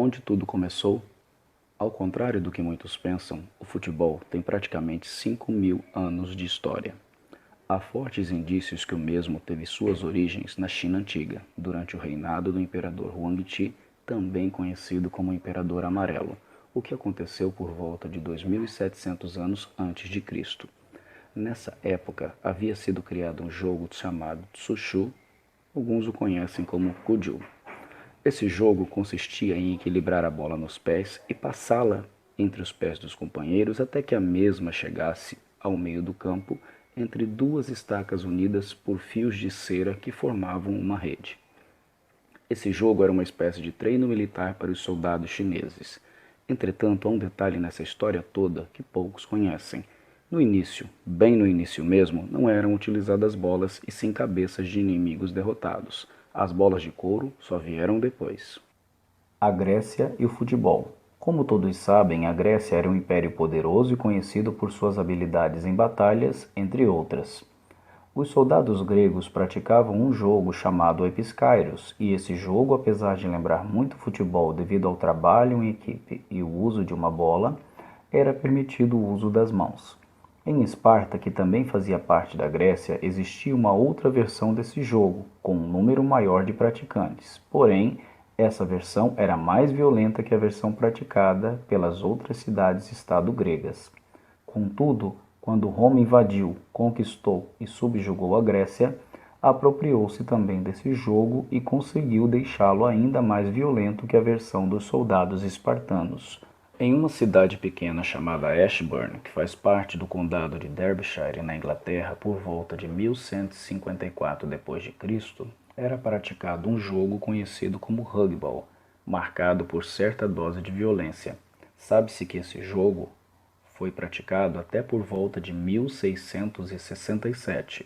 Onde tudo começou? Ao contrário do que muitos pensam, o futebol tem praticamente 5.000 anos de história. Há fortes indícios que o mesmo teve suas origens na China antiga, durante o reinado do imperador Huangdi, também conhecido como Imperador Amarelo, o que aconteceu por volta de 2.700 anos antes de Cristo. Nessa época, havia sido criado um jogo chamado Tsushu, alguns o conhecem como Kuju. Esse jogo consistia em equilibrar a bola nos pés e passá-la entre os pés dos companheiros até que a mesma chegasse ao meio do campo entre duas estacas unidas por fios de cera que formavam uma rede. Esse jogo era uma espécie de treino militar para os soldados chineses. Entretanto, há um detalhe nessa história toda que poucos conhecem. No início, bem no início mesmo, não eram utilizadas bolas e sim cabeças de inimigos derrotados. As bolas de couro só vieram depois. A Grécia e o futebol. Como todos sabem, a Grécia era um império poderoso e conhecido por suas habilidades em batalhas, entre outras. Os soldados gregos praticavam um jogo chamado episkairos, e esse jogo, apesar de lembrar muito futebol devido ao trabalho em equipe e o uso de uma bola, era permitido o uso das mãos. Em Esparta, que também fazia parte da Grécia, existia uma outra versão desse jogo, com um número maior de praticantes. Porém, essa versão era mais violenta que a versão praticada pelas outras cidades-estado gregas. Contudo, quando Roma invadiu, conquistou e subjugou a Grécia, apropriou-se também desse jogo e conseguiu deixá-lo ainda mais violento que a versão dos soldados espartanos. Em uma cidade pequena chamada Ashburn, que faz parte do condado de Derbyshire, na Inglaterra, por volta de 1154 d.C., era praticado um jogo conhecido como rugby, marcado por certa dose de violência. Sabe-se que esse jogo foi praticado até por volta de 1667.